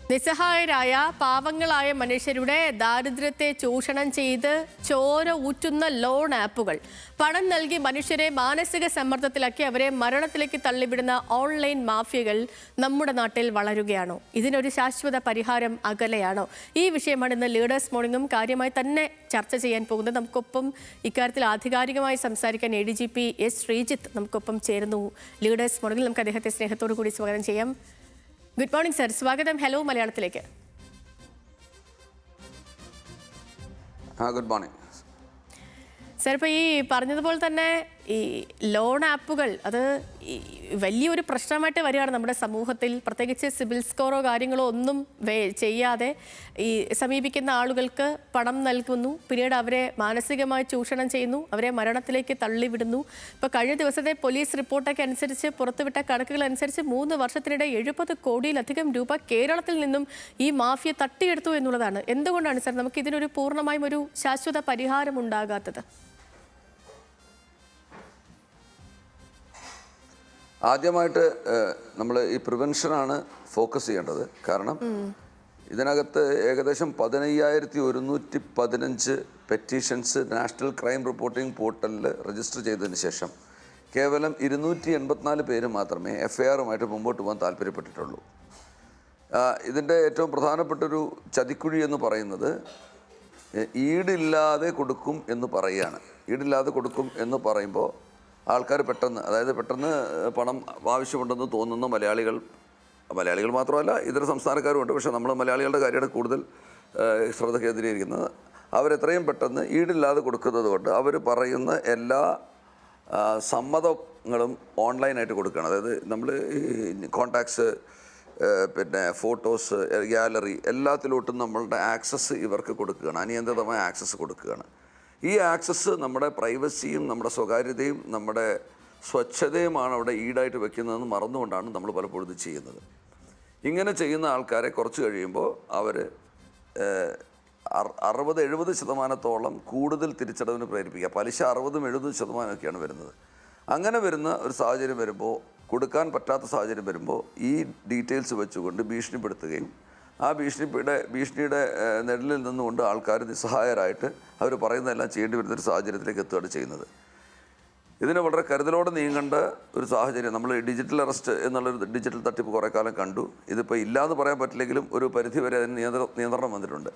നിസ്സഹായരായ പാവങ്ങളായ മനുഷ്യരുടെ ദാരിദ്ര്യത്തെ ചൂഷണം ചെയ്ത് ചോര ഊറ്റുന്ന ലോൺ ആപ്പുകൾ, പണം നൽകി മനുഷ്യരെ മാനസിക സമ്മർദ്ദത്തിലാക്കി അവരെ മരണത്തിലേക്ക് തള്ളിവിടുന്ന ഓൺലൈൻ മാഫിയകൾ നമ്മുടെ നാട്ടിൽ വളരുകയാണോ? ഇതിനൊരു ശാശ്വത പരിഹാരം അകലെയാണോ? ഈ വിഷയമാണ് ഇന്ന് ലീഡേഴ്സ് മോർണിംഗും കാര്യമായി തന്നെ ചർച്ച ചെയ്യാൻ പോകുന്നത്. നമുക്കൊപ്പം ഇക്കാര്യത്തിൽ ആധികാരികമായി സംസാരിക്കാൻ ADGP S. ശ്രീജിത്ത് നമുക്കൊപ്പം ചേരുന്നു. ലീഡേഴ്സ് മോർണിംഗിൽ നമുക്ക് അദ്ദേഹത്തെ സ്നേഹത്തോടു കൂടി സ്വാഗതം ചെയ്യാം. ഗുഡ് മോർണിംഗ് സർ, സ്വാഗതം. ഹലോ മലയാളത്തിലേക്ക്. ഗുഡ് മോർണിംഗ് സർ, ഇപ്പോൾ ഈ പറഞ്ഞതുപോലെ തന്നെ ഈ ലോൺ ആപ്പുകൾ അത് വലിയൊരു പ്രശ്നമായിട്ട് വരികയാണ് നമ്മുടെ സമൂഹത്തിൽ. പ്രത്യേകിച്ച് സിബിൽ സ്കോറോ കാര്യങ്ങളോ ഒന്നും ചെയ്യാതെ ഈ സമീപിക്കുന്ന ആളുകൾക്ക് പണം നൽകുന്നു, പിന്നീട് അവരെ മാനസികമായി ചൂഷണം ചെയ്യുന്നു, അവരെ മരണത്തിലേക്ക് തള്ളിവിടുന്നു. ഇപ്പോൾ കഴിഞ്ഞ ദിവസത്തെ പോലീസ് റിപ്പോർട്ടൊക്കെ അനുസരിച്ച്, പുറത്തുവിട്ട കണക്കുകൾ അനുസരിച്ച് 3 വർഷത്തിനിടെ 70 കോടിയിലധികം രൂപ കേരളത്തിൽ നിന്നും ഈ മാഫിയ തട്ടിയെടുത്തു എന്നുള്ളതാണ്. എന്തുകൊണ്ടാണ് സർ നമുക്ക് ഇതിനൊരു പൂർണ്ണമായും ഒരു ശാശ്വത പരിഹാരം ഉണ്ടാകാത്തത്? ആദ്യമായിട്ട് നമ്മൾ ഈ പ്രിവെൻഷനാണ് ഫോക്കസ് ചെയ്യേണ്ടത്. കാരണം ഇതിനകത്ത് ഏകദേശം 15,115 പെറ്റീഷൻസ് നാഷണൽ ക്രൈം റിപ്പോർട്ടിംഗ് പോർട്ടലിൽ രജിസ്റ്റർ ചെയ്തതിന് ശേഷം കേവലം 284 പേര് മാത്രമേ FIRുമായിട്ട് മുമ്പോട്ട് പോകാൻ താല്പര്യപ്പെട്ടിട്ടുള്ളൂ. ഇതിൻ്റെ ഏറ്റവും പ്രധാനപ്പെട്ടൊരു ചതിക്കുഴി എന്ന് പറയുന്നത് ഈടില്ലാതെ കൊടുക്കും എന്ന് പറയുകയാണ്. ഈടില്ലാതെ കൊടുക്കും എന്ന് പറയുമ്പോൾ ആൾക്കാർ പെട്ടെന്ന് പണം ആവശ്യമുണ്ടെന്ന് തോന്നുന്ന മലയാളികൾ മാത്രമല്ല ഇതര സംസ്ഥാനക്കാരുമുണ്ട്. പക്ഷേ നമ്മൾ മലയാളികളുടെ കാര്യമാണ് കൂടുതൽ ശ്രദ്ധ കേന്ദ്രീകരിക്കുന്നത്. അവരെത്രയും പെട്ടെന്ന് ഈടില്ലാതെ കൊടുക്കുന്നത് കൊണ്ട് അവർ പറയുന്ന എല്ലാ സമ്മതങ്ങളും ഓൺലൈനായിട്ട് കൊടുക്കുകയാണ്. അതായത് നമ്മൾ ഈ കോൺടാക്ട്സ്, പിന്നെ ഫോട്ടോസ്, ഗാലറി എല്ലാത്തിലോട്ടും നമ്മളുടെ ആക്സസ് ഇവർക്ക് കൊടുക്കുകയാണ്, അനിയന്ത്രിതമായ ആക്സസ് കൊടുക്കുകയാണ്. ഈ ആക്സസ് നമ്മുടെ പ്രൈവസിയും നമ്മുടെ സ്വകാര്യതയും നമ്മുടെ സ്വച്ഛതയുമാണ് അവിടെ ഈടായിട്ട് വെക്കുന്നതെന്ന് മറന്നുകൊണ്ടാണ് നമ്മൾ പലപ്പോഴും ഇത് ചെയ്യുന്നത്. ഇങ്ങനെ ചെയ്യുന്ന ആൾക്കാരെ കുറച്ച് കഴിയുമ്പോൾ അവർ 60-70% കൂടുതൽ തിരിച്ചടവിന് പ്രേരിപ്പിക്കുക. പലിശ 60-70% വരുന്നത്. അങ്ങനെ വരുന്ന ഒരു സാഹചര്യം വരുമ്പോൾ, കൊടുക്കാൻ പറ്റാത്ത സാഹചര്യം വരുമ്പോൾ ഈ ഡീറ്റെയിൽസ് വെച്ചുകൊണ്ട് ഭീഷണിപ്പെടുത്തുകയും ആ ഭീഷണിയുടെ നിഴലിൽ നിന്നുകൊണ്ട് ആൾക്കാർ നിസ്സഹായരായിട്ട് അവർ പറയുന്നതെല്ലാം ചെയ്യേണ്ടി വരുന്നൊരു സാഹചര്യത്തിലേക്ക് എത്തുകയാണ് ചെയ്യുന്നത്. ഇതിന് വളരെ കരുതലോടെ നീങ്ങേണ്ട ഒരു സാഹചര്യം. നമ്മൾ ഡിജിറ്റൽ അറസ്റ്റ് എന്നുള്ളൊരു ഡിജിറ്റൽ തട്ടിപ്പ് കുറേ കാലം കണ്ടു. ഇതിപ്പോൾ ഇല്ലയെന്ന് പറയാൻ പറ്റില്ലെങ്കിലും ഒരു പരിധി വരെ അതിന് നിയന്ത്രണം വന്നിട്ടുണ്ട്.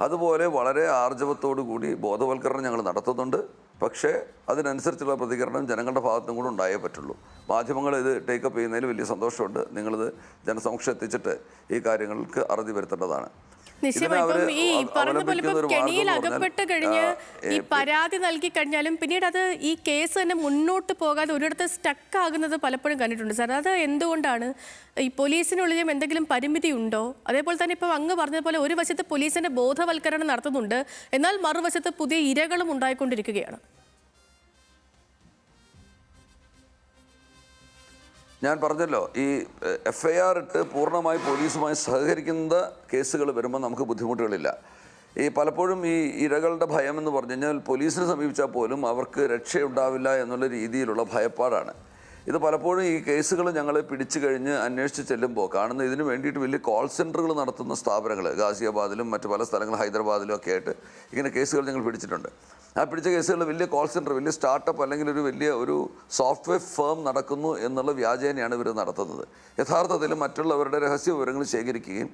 അതുപോലെ വളരെ ആർജവത്തോടു കൂടി ബോധവൽക്കരണം ഞങ്ങൾ നടത്തുന്നുണ്ട്. പക്ഷേ അതിനനുസരിച്ചുള്ള പ്രതികരണം ജനങ്ങളുടെ ഭാഗത്തും കൂടെ ഉണ്ടായേ പറ്റുള്ളൂ. മാധ്യമങ്ങൾ ഇത് ടേക്കപ്പ് ചെയ്യുന്നതിൽ വലിയ സന്തോഷമുണ്ട്. നിങ്ങളിത് ജനസമക്ഷം എത്തിച്ചിട്ട് ഈ കാര്യങ്ങൾക്ക് അറുതി വരുത്തേണ്ടതാണ്. നിശ്ചയമായിട്ടും ഈ പറഞ്ഞ പോലെ ഇപ്പം കെണിയിൽ അകപ്പെട്ട് കഴിഞ്ഞ് ഈ പരാതി നൽകി കഴിഞ്ഞാലും പിന്നീട് അത് ഈ കേസ് തന്നെ മുന്നോട്ട് പോകാതെ ഒരിടത്ത് സ്റ്റക്ക് ആകുന്നത് പലപ്പോഴും കണ്ടിട്ടുണ്ട് സാർ. അത് എന്തുകൊണ്ടാണ്? ഈ പോലീസിനുള്ളിലും എന്തെങ്കിലും പരിമിതി ഉണ്ടോ? അതേപോലെ തന്നെ ഇപ്പോൾ അങ്ങ് പറഞ്ഞതുപോലെ ഒരു വശത്ത് പോലീസിന്റെ ബോധവൽക്കരണം നടത്തുന്നുണ്ട്, എന്നാൽ മറുവശത്ത് പുതിയ ഇരകളും ഉണ്ടായിക്കൊണ്ടിരിക്കുകയാണ്. ഞാൻ പറഞ്ഞല്ലോ, ഈ FIR ഇട്ട് പൂർണ്ണമായി പോലീസുമായി സഹകരിക്കുന്ന കേസുകൾ വരുമ്പോൾ നമുക്ക് ബുദ്ധിമുട്ടുകളില്ല. ഈ പലപ്പോഴും ഈ ഇരകളുടെ ഭയം എന്ന് പറഞ്ഞു കഴിഞ്ഞാൽ പോലീസിനെ സമീപിച്ചാൽ പോലും അവർക്ക് രക്ഷയുണ്ടാവില്ല എന്നുള്ള രീതിയിലുള്ള ഭയപ്പാടാണ്. ഇത് പലപ്പോഴും ഈ കേസുകൾ ഞങ്ങൾ പിടിച്ചു കഴിഞ്ഞ് അന്വേഷിച്ച് ചെല്ലുമ്പോൾ കാണുന്ന ഇതിന് വേണ്ടിയിട്ട് വലിയ കോൾ സെൻറ്ററുകൾ നടത്തുന്ന സ്ഥാപനങ്ങൾ ഗാസിയാബാദിലും മറ്റ് പല സ്ഥലങ്ങൾ ഹൈദരാബാദിലും ഒക്കെ ആയിട്ട് ഇങ്ങനെ കേസുകൾ ഞങ്ങൾ പിടിച്ചിട്ടുണ്ട്. ആ പിടിച്ച കേസുകളിൽ വലിയ കോൾ സെൻറ്റർ, വലിയ സ്റ്റാർട്ടപ്പ് അല്ലെങ്കിൽ ഒരു സോഫ്റ്റ്വെയർ ഫേം നടക്കുന്നു എന്നുള്ള വ്യാജേനയാണ് ഇവർ നടത്തുന്നത്. യഥാർത്ഥത്തിൽ മറ്റുള്ളവരുടെ രഹസ്യ വിവരങ്ങൾ ശേഖരിക്കുകയും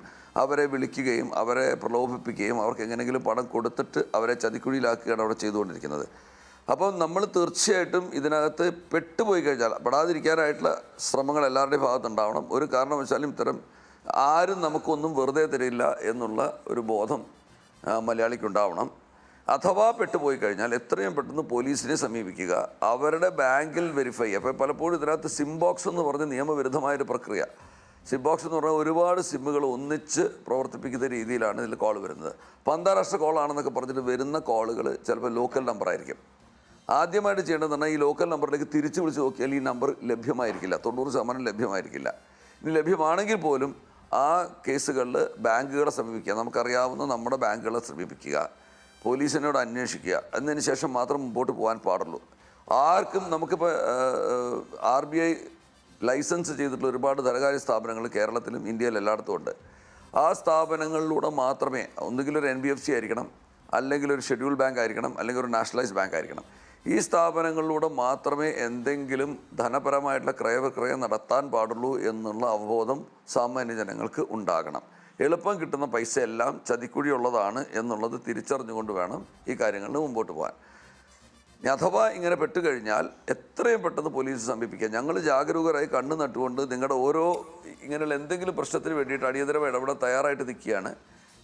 അവരെ വിളിക്കുകയും അവരെ പ്രലോഭിപ്പിക്കുകയും അവർക്ക് എങ്ങനെയെങ്കിലും പണം കൊടുത്തിട്ട് അവരെ ചതിക്കുഴിയിലാക്കുകയാണ് അവിടെ ചെയ്തുകൊണ്ടിരിക്കുന്നത്. അപ്പം നമ്മൾ തീർച്ചയായിട്ടും ഇതിനകത്ത് പെട്ടുപോയി കഴിഞ്ഞാൽ പെടാതിരിക്കാനായിട്ടുള്ള ശ്രമങ്ങൾ എല്ലാവരുടെയും ഭാഗത്തുണ്ടാവണം. ഒരു കാരണവശാലും ഇത്തരം ആരും നമുക്കൊന്നും വെറുതെ തരില്ല എന്നുള്ള ഒരു ബോധം മലയാളിക്കുണ്ടാവണം. അഥവാ പെട്ടുപോയി കഴിഞ്ഞാൽ എത്രയും പെട്ടെന്ന് പോലീസിനെ സമീപിക്കുക, അവരുടെ ബാങ്കിൽ വെരിഫൈ ചെയ്യുക. അപ്പോൾ പലപ്പോഴും ഇതിനകത്ത് സിംബോക്സ് എന്ന് പറഞ്ഞ നിയമവിരുദ്ധമായൊരു പ്രക്രിയ. സിംബോക്സ് എന്ന് പറഞ്ഞാൽ ഒരുപാട് സിമ്മുകൾ ഒന്നിച്ച് പ്രവർത്തിപ്പിക്കുന്ന രീതിയിലാണ് ഇതിൽ കോൾ വരുന്നത്. അപ്പോൾ അന്താരാഷ്ട്ര കോളാണെന്നൊക്കെ പറഞ്ഞിട്ട് വരുന്ന കോളുകൾ ചിലപ്പോൾ ലോക്കൽ നമ്പർ ആയിരിക്കും. ആദ്യമായിട്ട് ചെയ്യേണ്ടതെന്ന് പറഞ്ഞാൽ ഈ ലോക്കൽ നമ്പറിലേക്ക് തിരിച്ച് വിളിച്ച് നോക്കിയാൽ ഈ നമ്പർ ലഭ്യമായിരിക്കില്ല, 90% ലഭ്യമായിരിക്കില്ല. ഇനി ലഭ്യമാണെങ്കിൽ പോലും ആ കേസുകളിൽ ബാങ്കുകളെ സമീപിക്കുക, നമുക്കറിയാവുന്ന നമ്മുടെ ബാങ്കുകളെ സമീപിക്കുക, പോലീസിനോട് അന്വേഷിക്കുക. അതിന് ശേഷം മാത്രം മുമ്പോട്ട് പോകാൻ പാടുള്ളൂ. ആർക്കും നമുക്കിപ്പോൾ RBI ലൈസൻസ് ചെയ്തിട്ടുള്ള ഒരുപാട് ധനകാര്യ സ്ഥാപനങ്ങൾ കേരളത്തിലും ഇന്ത്യയിൽ എല്ലായിടത്തും ഉണ്ട്. ആ സ്ഥാപനങ്ങളിലൂടെ മാത്രമേ, ഒന്നുകിൽ ഒരു NBFC ആയിരിക്കണം, അല്ലെങ്കിൽ ഒരു ഷെഡ്യൂൾ ബാങ്ക് ആയിരിക്കണം, അല്ലെങ്കിൽ ഒരു നാഷണലൈസ്ഡ് ബാങ്ക് ആയിരിക്കണം. ഈ സ്ഥാപനങ്ങളിലൂടെ മാത്രമേ എന്തെങ്കിലും ധനപരമായിട്ടുള്ള ക്രയവിക്രയം നടത്താൻ പാടുള്ളൂ എന്നുള്ള അവബോധം സാമാന്യ ജനങ്ങൾക്ക് ഉണ്ടാകണം. എളുപ്പം കിട്ടുന്ന പൈസ എല്ലാം ചതിക്കുഴിയുള്ളതാണ് എന്നുള്ളത് തിരിച്ചറിഞ്ഞുകൊണ്ട് വേണം ഈ കാര്യങ്ങളിൽ മുമ്പോട്ട് പോകാൻ. അഥവാ ഇങ്ങനെ പെട്ടുകഴിഞ്ഞാൽ എത്രയും പെട്ടെന്ന് പോലീസ് സമീപിക്കുക. ഞങ്ങൾ ജാഗരൂകരായി കണ്ണു നട്ടുകൊണ്ട് നിങ്ങളുടെ ഓരോ ഇങ്ങനെയുള്ള എന്തെങ്കിലും പ്രശ്നത്തിന് വേണ്ടിയിട്ട് അടിയന്തരമായി ഇടപെടാൻ തയ്യാറായിട്ട് നിൽക്കുകയാണ്.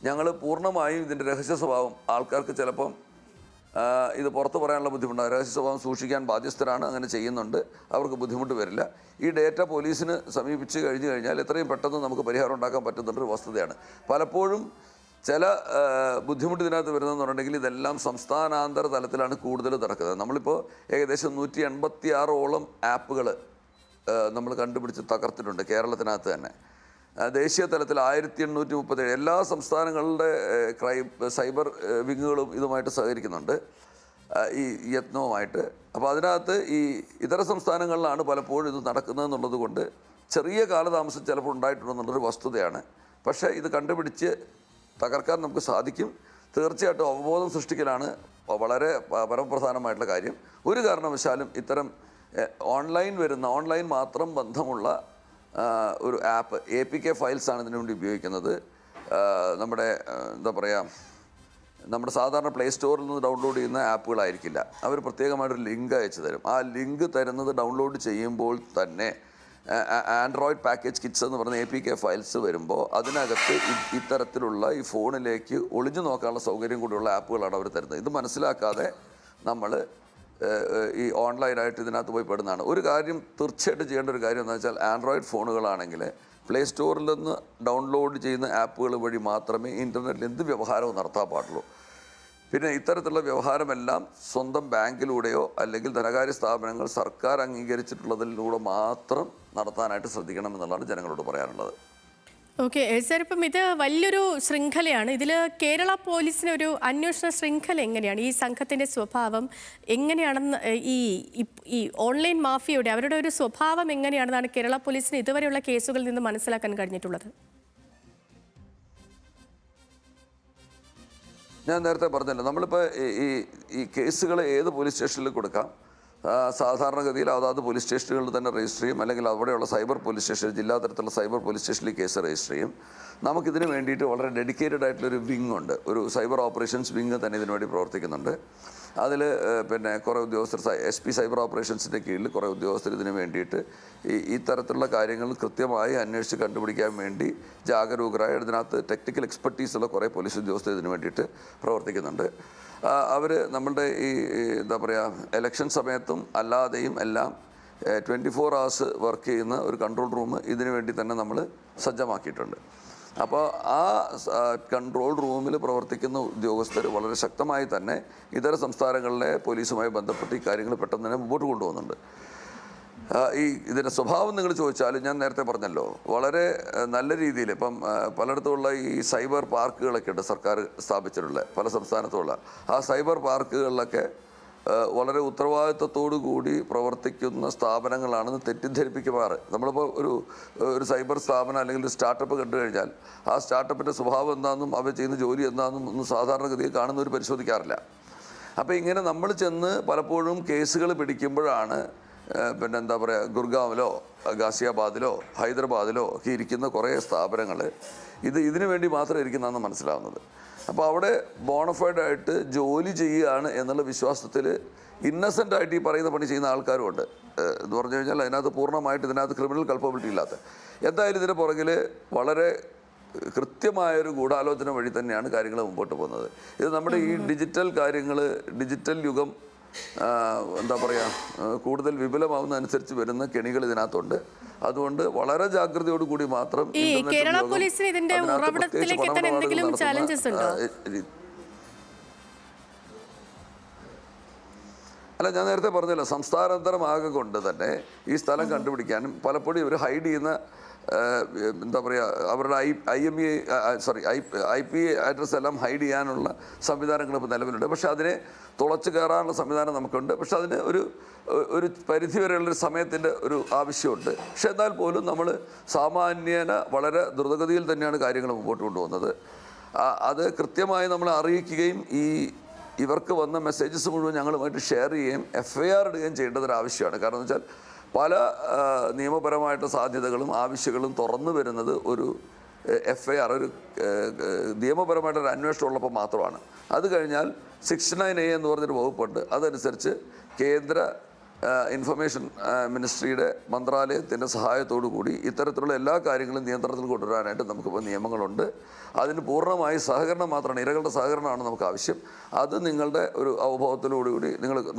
ഞങ്ങൾ പൂർണ്ണമായും ഇതിൻ്റെ രഹസ്യ സ്വഭാവം, ആൾക്കാർക്ക് ചിലപ്പം ഇത് പുറത്ത് പറയാനുള്ള ബുദ്ധിമുട്ടാണ്, രഹസ്യ സ്വഭാവം സൂക്ഷിക്കാൻ ബാധ്യസ്ഥരാണ്, അങ്ങനെ ചെയ്യുന്നുണ്ട്, അവർക്ക് ബുദ്ധിമുട്ട് വരില്ല. ഈ ഡേറ്റ പോലീസിന് സമീപിച്ച് കഴിഞ്ഞു കഴിഞ്ഞാൽ എത്രയും പെട്ടെന്ന് നമുക്ക് പരിഹാരം ഉണ്ടാക്കാൻ പറ്റുന്നൊരു വസ്തുതയാണ്. പലപ്പോഴും ചില ബുദ്ധിമുട്ട് ഇതിനകത്ത് വരുന്നതെന്ന് പറഞ്ഞിട്ടുണ്ടെങ്കിൽ ഇതെല്ലാം സംസ്ഥാനാന്തര തലത്തിലാണ് കൂടുതൽ നടക്കുന്നത്. നമ്മളിപ്പോൾ ഏകദേശം 186ഓളം ആപ്പുകൾ നമ്മൾ കണ്ടുപിടിച്ച് തകർത്തിട്ടുണ്ട് കേരളത്തിനകത്ത് തന്നെ. ദേശീയ തലത്തിൽ 1837 എല്ലാ സംസ്ഥാനങ്ങളുടെ സൈബർ വിങ്ങുകളും ഇതുമായിട്ട് സഹകരിക്കുന്നുണ്ട്, ഈ യത്നവുമായിട്ട്. അപ്പോൾ അതിനകത്ത് ഈ ഇതര സംസ്ഥാനങ്ങളിലാണ് പലപ്പോഴും ഇത് നടക്കുന്നതെന്നുള്ളത് കൊണ്ട് ചെറിയ കാലതാമസം ചിലപ്പോൾ ഉണ്ടായിട്ടുണ്ടെന്നുള്ളൊരു വസ്തുതയാണ്. പക്ഷേ ഇത് കണ്ടുപിടിച്ച് തകർക്കാൻ നമുക്ക് സാധിക്കും. തീർച്ചയായിട്ടും അവബോധം സൃഷ്ടിക്കലാണ് വളരെ പരമപ്രധാനമായിട്ടുള്ള കാര്യം. ഒരു കാരണവശാലും ഇത്തരം ഓൺലൈൻ മാത്രം ബന്ധമുള്ള ഒരു ആപ്പ്, APK ഫയൽസാണ് ഇതിനു വേണ്ടി ഉപയോഗിക്കുന്നത്. നമ്മുടെ എന്താ പറയുക, നമ്മുടെ സാധാരണ പ്ലേ സ്റ്റോറിൽ നിന്ന് ഡൗൺലോഡ് ചെയ്യുന്ന ആപ്പുകളായിരിക്കില്ല. അവർ പ്രത്യേകമായിട്ടൊരു ലിങ്ക് അയച്ചു തരും. ആ ലിങ്ക് തരുന്നത് ഡൗൺലോഡ് ചെയ്യുമ്പോൾ തന്നെ ആൻഡ്രോയിഡ് പാക്കേജ് കിറ്റ്സ് എന്ന് പറഞ്ഞ APK ഫയൽസ് വരുമ്പോൾ അതിനകത്ത് ഇത്തരത്തിലുള്ള ഈ ഫോണിലേക്ക് ഒളിഞ്ഞു നോക്കാനുള്ള സൗകര്യം കൂടിയുള്ള ആപ്പുകളാണ് അവർ തരുന്നത്. ഇത് മനസ്സിലാക്കാതെ നമ്മൾ ഈ ഓൺലൈനായിട്ട് ഇതിനകത്ത് പോയി പെടുന്നതാണ്. ഒരു കാര്യം തീർച്ചയായിട്ടും ചെയ്യേണ്ട ഒരു കാര്യം എന്ന് വെച്ചാൽ, ആൻഡ്രോയിഡ് ഫോണുകളാണെങ്കിൽ പ്ലേ സ്റ്റോറിൽ നിന്ന് ഡൗൺലോഡ് ചെയ്യുന്ന ആപ്പുകൾ വഴി മാത്രമേ ഇൻ്റർനെറ്റിൽ എന്ത് വ്യവഹാരവും നടത്താൻ പാടുള്ളൂ. പിന്നെ ഇത്തരത്തിലുള്ള വ്യവഹാരമെല്ലാം സ്വന്തം ബാങ്കിലൂടെയോ അല്ലെങ്കിൽ ധനകാര്യ സ്ഥാപനങ്ങൾ സർക്കാർ അംഗീകരിച്ചിട്ടുള്ളതിലൂടെ മാത്രം നടത്താനായിട്ട് ശ്രദ്ധിക്കണം എന്നുള്ളതാണ് ജനങ്ങളോട് പറയാനുള്ളത്. ഓക്കെ സാർ, ഇപ്പം ഇത് വലിയൊരു ശൃംഖലയാണ്. ഇതിൽ കേരള പോലീസിന് ഒരു അന്വേഷണ ശൃംഖല എങ്ങനെയാണ്, ഈ സംഘത്തിൻ്റെ സ്വഭാവം എങ്ങനെയാണെന്ന്, ഈ ഓൺലൈൻ മാഫിയയുടെ അവരുടെ ഒരു സ്വഭാവം എങ്ങനെയാണെന്നാണ് കേരള പോലീസിന് ഇതുവരെയുള്ള കേസുകളിൽ നിന്ന് മനസ്സിലാക്കാൻ കഴിഞ്ഞിട്ടുള്ളത്? ഞാൻ നേരത്തെ പറഞ്ഞല്ലോ, നമ്മളിപ്പോൾ ഈ കേസുകൾ ഏത് പോലീസ് സ്റ്റേഷനിൽ കൊടുക്കാം. സാധാരണഗതിയിൽ അതാത് പോലീസ് സ്റ്റേഷനുകളിൽ തന്നെ രജിസ്റ്റർ ചെയ്യും, അല്ലെങ്കിൽ അവിടെയുള്ള സൈബർ പോലീസ് സ്റ്റേഷൻ, ജില്ലാ തലത്തിലുള്ള സൈബർ പോലീസ് സ്റ്റേഷനിൽ കേസ് രജിസ്റ്റർ ചെയ്യും. നമുക്കിതിന് വേണ്ടിയിട്ട് വളരെ ഡെഡിക്കേറ്റഡ് ആയിട്ടുള്ളൊരു വിങ് ഉണ്ട്, ഒരു സൈബർ ഓപ്പറേഷൻസ് വിങ് തന്നെ ഇതിനു വേണ്ടി പ്രവർത്തിക്കുന്നുണ്ട്. അതിൽ പിന്നെ കുറേ ഉദ്യോഗസ്ഥർ, SP സൈബർ ഓപ്പറേഷൻസിൻ്റെ കീഴിൽ കുറേ ഉദ്യോഗസ്ഥർ ഇതിന് വേണ്ടിയിട്ട് ഈ തരത്തിലുള്ള കാര്യങ്ങൾ കൃത്യമായി അന്വേഷിച്ച് കണ്ടുപിടിക്കാൻ വേണ്ടി ജാഗരൂകരായ, ഇതിനകത്ത് ടെക്നിക്കൽ എക്സ്പെർട്ടീസുള്ള കുറേ പോലീസ് ഉദ്യോഗസ്ഥർ ഇതിന് വേണ്ടിയിട്ട് പ്രവർത്തിക്കുന്നുണ്ട്. അവർ നമ്മളുടെ ഈ എന്താ പറയുക, ഇലക്ഷൻ സമയത്തും അല്ലാതെയും എല്ലാം 24 hours വർക്ക് ചെയ്യുന്ന ഒരു കൺട്രോൾ റൂം ഇതിനു വേണ്ടി തന്നെ നമ്മൾ സജ്ജമാക്കിയിട്ടുണ്ട്. അപ്പോൾ ആ കൺട്രോൾ റൂമിൽ പ്രവർത്തിക്കുന്ന ഉദ്യോഗസ്ഥർ വളരെ ശക്തമായി തന്നെ ഇതര സംസ്ഥാനങ്ങളിലെ പോലീസുമായി ബന്ധപ്പെട്ട് ഈ കാര്യങ്ങൾ പെട്ടെന്ന് തന്നെ മുമ്പോട്ട് കൊണ്ടുപോകുന്നുണ്ട്. ഇതിൻ്റെ സ്വഭാവം നിങ്ങൾ ചോദിച്ചാൽ, ഞാൻ നേരത്തെ പറഞ്ഞല്ലോ, വളരെ നല്ല രീതിയിൽ ഇപ്പം പലയിടത്തുമുള്ള ഈ സൈബർ പാർക്കുകളൊക്കെ ഉണ്ട്, സർക്കാർ സ്ഥാപിച്ചിട്ടുള്ള പല സംസ്ഥാനത്തുമുള്ള ആ സൈബർ പാർക്കുകളിലൊക്കെ വളരെ ഉത്തരവാദിത്വത്തോടു കൂടി പ്രവർത്തിക്കുന്ന സ്ഥാപനങ്ങളാണെന്ന് തെറ്റിദ്ധരിപ്പിക്കുമാറ്. നമ്മളിപ്പോൾ ഒരു സൈബർ സ്ഥാപനം അല്ലെങ്കിൽ ഒരു സ്റ്റാർട്ടപ്പ് കണ്ടു കഴിഞ്ഞാൽ ആ സ്റ്റാർട്ടപ്പിൻ്റെ സ്വഭാവം എന്താണെന്നും അവർ ചെയ്യുന്ന ജോലി എന്താണെന്നും ഒന്നും സാധാരണഗതിയിൽ കാണുന്നവർ പരിശോധിക്കാറില്ല. അപ്പോൾ ഇങ്ങനെ നമ്മൾ ചെന്ന് പലപ്പോഴും കേസുകൾ പിടിക്കുമ്പോഴാണ് പിന്നെ എന്താ പറയുക, ഗുർഗാവിലോ ഗാസിയാബാദിലോ ഹൈദരാബാദിലോ ഒക്കെ ഇരിക്കുന്ന കുറേ സ്ഥാപനങ്ങൾ ഇതിനു വേണ്ടി മാത്രം ഇരിക്കുന്നതെന്ന് മനസ്സിലാവുന്നത്. അപ്പോൾ അവിടെ ബോണഫൈഡായിട്ട് ജോലി ചെയ്യുകയാണ് എന്നുള്ള വിശ്വാസത്തിൽ ഇന്നസെൻ്റായിട്ട് ഈ പറയുന്ന പണി ചെയ്യുന്ന ആൾക്കാരുമുണ്ട്. എന്ന് പറഞ്ഞു കഴിഞ്ഞാൽ അതിനകത്ത് പൂർണ്ണമായിട്ട് ഇതിനകത്ത് ക്രിമിനൽ കൾപ്പബിലിറ്റി ഇല്ലാത്ത. എന്തായാലും ഇതിന് പുറകിൽ വളരെ കൃത്യമായൊരു ഗൂഢാലോചന വഴി തന്നെയാണ് കാര്യങ്ങൾ മുമ്പോട്ട് പോകുന്നത്. ഇത് നമ്മുടെ ഈ ഡിജിറ്റൽ കാര്യങ്ങൾ, ഡിജിറ്റൽ യുഗം എന്താ പറയുക, കൂടുതൽ വിപുലമാവുന്നതനുസരിച്ച് വരുന്ന കെണികൾ ഇതിനകത്തുണ്ട്. അതുകൊണ്ട് വളരെ ജാഗ്രതയോട് കൂടി മാത്രം ഈ കേരള പോലീസിന് ഇതിന്റെ ഉറവിടത്തിലേക്ക് എത്താൻ എന്തെങ്കിലും ചാലഞ്ചസ് ഉണ്ടോ? അല്ല, ഞാൻ നേരത്തെ പറഞ്ഞല്ലോ, സംസ്ഥാനാന്തരമാകെ കൊണ്ട് തന്നെ ഈ സ്ഥലം കണ്ടുപിടിക്കാനും പലപ്പോഴും ഇവർ ഹൈഡ് ചെയ്യുന്ന എന്താ പറയുക, അവരുടെ IP അഡ്രസ്സ് എല്ലാം ഹൈഡ് ചെയ്യാനുള്ള സംവിധാനങ്ങൾ ഇപ്പോൾ നിലവിലുണ്ട്. പക്ഷേ അതിനെ തുളച്ച് കയറാനുള്ള സംവിധാനം നമുക്കുണ്ട്. പക്ഷെ അതിന് ഒരു പരിധി വരെയുള്ളൊരു സമയത്തിൻ്റെ ഒരു ആവശ്യമുണ്ട്. പക്ഷെ എന്നാൽ പോലും നമ്മൾ സാമാന്യേന വളരെ ദ്രുതഗതിയിൽ തന്നെയാണ് കാര്യങ്ങൾ മുമ്പോട്ട് കൊണ്ടുപോകുന്നത്. അത് കൃത്യമായി നമ്മൾ അറിയിക്കുകയും ഇവർക്ക് വന്ന മെസ്സേജസ് മുഴുവൻ ഞങ്ങളുമായിട്ട് ഷെയർ ചെയ്യുകയും FIR ഇടുകയും ചെയ്യേണ്ടതൊരു ആവശ്യമാണ്. കാരണം എന്ന് വെച്ചാൽ പല നിയമപരമായിട്ട് സാധ്യതകളും ആവശ്യങ്ങളും തുറന്നു വരുന്നത് ഒരു FIR, ഒരു നിയമപരമായിട്ടൊരു അന്വേഷണം ഉള്ളപ്പോൾ മാത്രമാണ്. അത് കഴിഞ്ഞാൽ 69A എന്ന് പറഞ്ഞൊരു വകുപ്പുണ്ട്. അതനുസരിച്ച് കേന്ദ്ര ഇൻഫർമേഷൻ മിനിസ്ട്രിയുടെ മന്ത്രാലയത്തിൻ്റെ സഹായത്തോടു കൂടി ഇത്തരത്തിലുള്ള എല്ലാ കാര്യങ്ങളും നിയന്ത്രണത്തിൽ കൊണ്ടുവരാനായിട്ട് നമുക്കിപ്പോൾ നിയമങ്ങളുണ്ട്. അതിന് പൂർണ്ണമായി സഹകരണം മാത്രമാണ്, ഇരകളുടെ സഹകരണമാണ് നമുക്ക് ആവശ്യം. അത് നിങ്ങളുടെ ഒരു അവബോധത്തിലൂടെ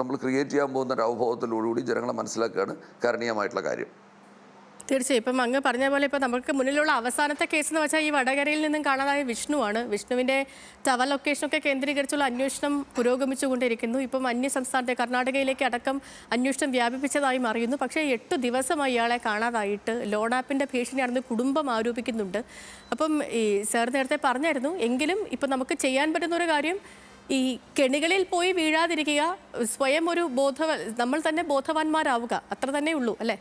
നമ്മൾ ക്രിയേറ്റ് ചെയ്യാൻ പോകുന്ന ഒരു അവബോധത്തിലൂടെ ജനങ്ങളെ മനസ്സിലാക്കുകയാണ് കരണീയമായിട്ടുള്ള കാര്യം. തീർച്ചയായും ഇപ്പം അങ്ങ് പറഞ്ഞ പോലെ ഇപ്പോൾ നമുക്ക് മുന്നിലുള്ള അവസാനത്തെ കേസ് എന്ന് വെച്ചാൽ ഈ വടകരയിൽ നിന്നും കാണാതായ വിഷ്ണുവാണ്. വിഷ്ണുവിൻ്റെ ടവർ ലൊക്കേഷനൊക്കെ കേന്ദ്രീകരിച്ചുള്ള അന്വേഷണം പുരോഗമിച്ചുകൊണ്ടിരിക്കുന്നു. ഇപ്പം അന്യ സംസ്ഥാനത്തെ കർണാടകയിലേക്ക് അടക്കം അന്വേഷണം വ്യാപിപ്പിച്ചതായി അറിയുന്നു. പക്ഷേ 8 ദിവസമായി ഇയാളെ കാണാതായിട്ട് ലോൺ ആപ്പിൻ്റെ ഭീഷണിയാണെന്ന് കുടുംബം ആരോപിക്കുന്നുണ്ട്. അപ്പം ഈ സാർ നേരത്തെ പറഞ്ഞായിരുന്നു, എങ്കിലും ഇപ്പം നമുക്ക് ചെയ്യാൻ പറ്റുന്നൊരു കാര്യം ഈ കെണികളിൽ പോയി വീഴാതിരിക്കുക, സ്വയം ഒരു നമ്മൾ തന്നെ ബോധവാന്മാരാവുക, അത്ര തന്നെ ഉള്ളൂ അല്ലേ?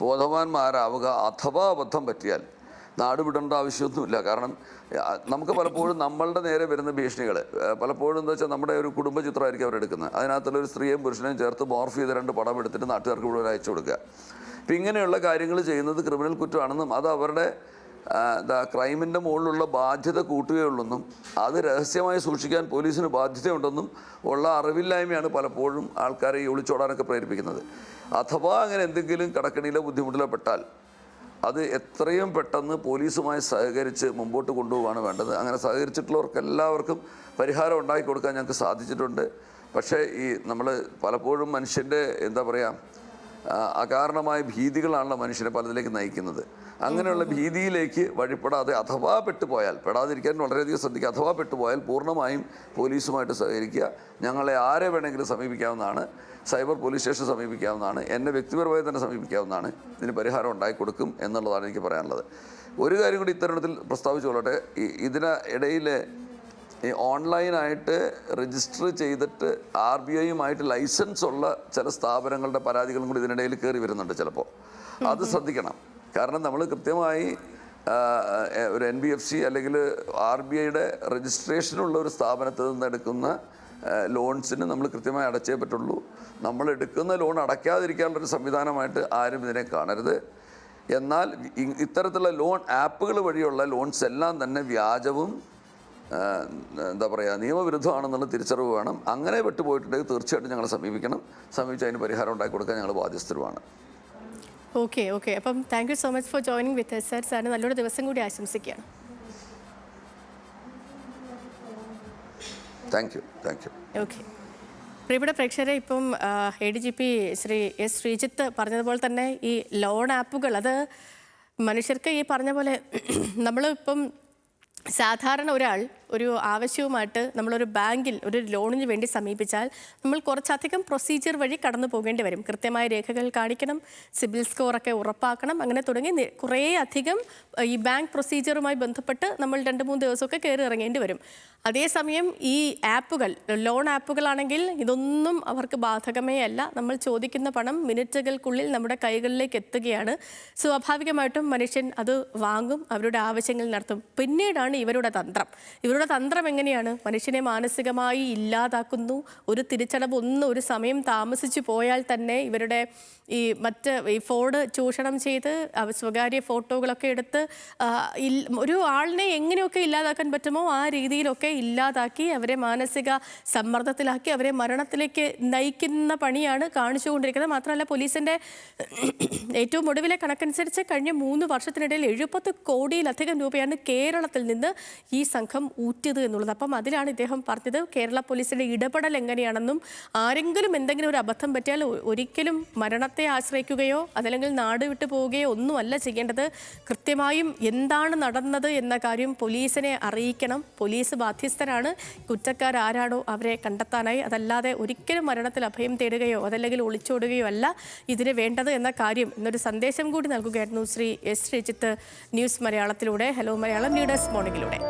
ബോധവാന്മാരാവുക. അഥവാ അബദ്ധം പറ്റിയാൽ നാട് വിടേണ്ട ആവശ്യമൊന്നുമില്ല. കാരണം നമുക്ക് പലപ്പോഴും നമ്മളുടെ നേരെ വരുന്ന ഭീഷണികൾ പലപ്പോഴും എന്താ വെച്ചാൽ നമ്മുടെ ഒരു കുടുംബ ചിത്രമായിരിക്കും അവരെടുക്കുന്നത്. അതിനകത്തുള്ളൊരു സ്ത്രീയും പുരുഷനെയും ചേർത്ത് മോർഫ് ചെയ്ത് 2 പടം എടുത്തിട്ട് നാട്ടുകാർക്ക് മുഴുവൻ അയച്ചു കൊടുക്കുക. ഇപ്പം ഇങ്ങനെയുള്ള കാര്യങ്ങൾ ചെയ്യുന്നത് ക്രിമിനൽ കുറ്റമാണെന്നും അത് അവരുടെ ക്രൈമിൻ്റെ മുകളിലുള്ള ബാധ്യത കൂട്ടുകയുള്ളെന്നും അത് രഹസ്യമായി സൂക്ഷിക്കാൻ പോലീസിന് ബാധ്യതയുണ്ടെന്നും ഉള്ള അറിവില്ലായ്മയാണ് പലപ്പോഴും ആൾക്കാരെ ഈ ഒളിച്ചോടാനൊക്കെ പ്രേരിപ്പിക്കുന്നത്. അഥവാ അങ്ങനെ എന്തെങ്കിലും കടക്കണിയിലോ ബുദ്ധിമുട്ടിലോ പെട്ടാൽ അത് എത്രയും പെട്ടെന്ന് പോലീസുമായി സഹകരിച്ച് മുമ്പോട്ട് കൊണ്ടുപോവുകയാണ് വേണ്ടത്. അങ്ങനെ സഹകരിച്ചിട്ടുള്ളവർക്ക് എല്ലാവർക്കും പരിഹാരം ഉണ്ടാക്കി കൊടുക്കാൻ ഞങ്ങൾക്ക് സാധിച്ചിട്ടുണ്ട്. പക്ഷേ നമ്മൾ പലപ്പോഴും മനുഷ്യൻ്റെ എന്താ പറയുക, അകാരണമായ ഭീതികളാണല്ലോ മനുഷ്യനെ പലതിലേക്ക് നയിക്കുന്നത്. അങ്ങനെയുള്ള ഭീതിയിലേക്ക് വഴിപ്പെടാതെ അഥവാ പെട്ടുപോയാൽ, പെടാതിരിക്കാൻ വളരെയധികം ശ്രദ്ധിക്കുക. അഥവാ പെട്ടുപോയാൽ പൂർണ്ണമായും പോലീസുമായിട്ട് സഹകരിക്കുക. ഞങ്ങളെ ആരെ വേണമെങ്കിലും സമീപിക്കാവുന്നതാണ്. സൈബർ പോലീസ് സ്റ്റേഷൻ സമീപിക്കാവുന്നതാണ്. എന്നെ വ്യക്തിപരമായി തന്നെ സമീപിക്കാവുന്നതാണ്. ഇതിന് പരിഹാരം ഉണ്ടാക്കി കൊടുക്കും എന്നുള്ളതാണ് എനിക്ക് പറയാനുള്ളത്. ഒരു കാര്യം കൂടി ഇത്തരണത്തിൽ പ്രസ്താവിച്ചുകൊള്ളട്ടെ. ഇതിനിടയിൽ ഈ ഓൺലൈനായിട്ട് രജിസ്റ്റർ ചെയ്തിട്ട് RBIയുമായിട്ട് ലൈസൻസ് ഉള്ള ചില സ്ഥാപനങ്ങളുടെ പരാതികളും കൂടി ഇതിനിടയിൽ കയറി വരുന്നുണ്ട് ചിലപ്പോൾ. അത് ശ്രദ്ധിക്കണം. കാരണം നമ്മൾ കൃത്യമായി ഒരു NBFC അല്ലെങ്കിൽ RBIയുടെ രജിസ്ട്രേഷനുള്ള ഒരു സ്ഥാപനത്തിൽ നിന്ന് എടുക്കുന്ന ലോൺസിന് നമ്മൾ കൃത്യമായി അടച്ചേ പറ്റുള്ളൂ. നമ്മൾ എടുക്കുന്ന ലോൺ അടയ്ക്കാതിരിക്കാനുള്ളൊരു സംവിധാനമായിട്ട് ആരും ഇതിനെ കാണരുത്. എന്നാൽ ഇത്തരത്തിലുള്ള ലോൺ ആപ്പുകൾ വഴിയുള്ള ലോൺസ് എല്ലാം തന്നെ വ്യാജവും എന്താ പറയുക, നിയമവിരുദ്ധമാണെന്നുള്ള തിരിച്ചറിവ് വേണം. അങ്ങനെ വിട്ടുപോയിട്ടുണ്ടെങ്കിൽ തീർച്ചയായിട്ടും ഞങ്ങളെ സമീപിക്കണം. സമീപിച്ച് അതിന് പരിഹാരം ഉണ്ടാക്കി കൊടുക്കാൻ ഞങ്ങൾ ബാധ്യസ്ഥരുമാണ്. ഓക്കെ. അപ്പം thank you so much for joining with us, sir. സാറിന് നല്ലൊരു ദിവസം കൂടി ആശംസിക്കുകയാണ്. Thank you. ഓക്കെ. പ്രിയപ്പെട്ട പ്രേക്ഷകരെ, ഇപ്പം ADGP ശ്രീ S. ശ്രീജിത്ത് പറഞ്ഞതുപോലെ തന്നെ ഈ ലോൺ ആപ്പുകൾ അത് മനുഷ്യർക്ക് ഈ പറഞ്ഞ പോലെ നമ്മളിപ്പം സാധാരണ ഒരാൾ ഒരു ആവശ്യവുമായിട്ട് നമ്മളൊരു ബാങ്കിൽ ഒരു ലോണിന് വേണ്ടി സമീപിച്ചാൽ നമ്മൾ കുറച്ചധികം പ്രൊസീജിയർ വഴി കടന്നു പോകേണ്ടി വരും. കൃത്യമായ രേഖകൾ കാണിക്കണം, സിബിൽ സ്കോറൊക്കെ ഉറപ്പാക്കണം, അങ്ങനെ തുടങ്ങി കുറേ അധികം ഈ ബാങ്ക് പ്രൊസീജിയറുമായി ബന്ധപ്പെട്ട് നമ്മൾ 2-3 ദിവസമൊക്കെ കയറി ഇറങ്ങേണ്ടി വരും. അതേസമയം ഈ ആപ്പുകൾ, ലോൺ ആപ്പുകളാണെങ്കിൽ ഇതൊന്നും അവർക്ക് ബാധകമേ അല്ല. നമ്മൾ ചോദിക്കുന്ന പണം മിനിറ്റുകൾക്കുള്ളിൽ നമ്മുടെ കൈകളിലേക്ക് എത്തുകയാണ്. സ്വാഭാവികമായിട്ടും മനുഷ്യൻ അത് വാങ്ങും, അവരുടെ ആവശ്യങ്ങൾ നടത്തും. പിന്നീടാണ് ഇവരുടെ തന്ത്രം എങ്ങനെയാണ്? മനുഷ്യനെ മാനസികമായി ഇല്ലാതാക്കുന്നു. ഒരു തിരിച്ചടവ് ഒരു സമയം താമസിച്ചു പോയാൽ തന്നെ ഇവരുടെ ഈ ഫോൺ ചൂഷണം ചെയ്ത് സ്വകാര്യ ഫോട്ടോകളൊക്കെ എടുത്ത് ഒരു ആളിനെ എങ്ങനെയൊക്കെ ഇല്ലാതാക്കാൻ പറ്റുമോ ആ രീതിയിലൊക്കെ ഇല്ലാതാക്കി അവരെ മാനസിക സമ്മർദ്ദത്തിലാക്കി അവരെ മരണത്തിലേക്ക് നയിക്കുന്ന പണിയാണ് കാണിച്ചുകൊണ്ടിരിക്കുന്നത്. മാത്രമല്ല പോലീസിൻ്റെ ഏറ്റവും ഒടുവിലെ കണക്കനുസരിച്ച് കഴിഞ്ഞ 3 വർഷത്തിനിടയിൽ 70 കോടിയിലധികം രൂപയാണ് കേരളത്തിൽ നിന്ന് ഈ സംഘം ഊറ്റിയത് എന്നുള്ളത്. അപ്പം അതിലാണ് ഇദ്ദേഹം പറഞ്ഞത് കേരള പോലീസിന്റെ ഇടപെടൽ എങ്ങനെയാണെന്നും ആരെങ്കിലും എന്തെങ്കിലും ഒരു അബദ്ധം പറ്റിയാൽ ഒരിക്കലും മരണത്തെ ആശ്രയിക്കുകയോ അതല്ലെങ്കിൽ നാട് വിട്ടു പോവുകയോ ഒന്നുമല്ല ചെയ്യേണ്ടത്. കൃത്യമായും എന്താണ് നടന്നത് എന്ന കാര്യം പോലീസിനെ അറിയിക്കണം. പോലീസ് ബാധ്യസ്ഥരാണ്. കുറ്റക്കാരാരാണോ അവരെ കണ്ടെത്താനായി. അതല്ലാതെ ഒരിക്കലും മരണത്തിൽ അഭയം തേടുകയോ അതല്ലെങ്കിൽ ഒളിച്ചോടുകയോ അല്ല ഇതിന് വേണ്ടത് എന്ന കാര്യം എന്നൊരു സന്ദേശം കൂടി നൽകുകയായിരുന്നു ശ്രീ എസ് ശ്രീജിത്ത് ന്യൂസ് മലയാളത്തിലൂടെ, ഹലോ മലയാളം ലീഡേഴ്സ് മോർണിംഗിലൂടെ.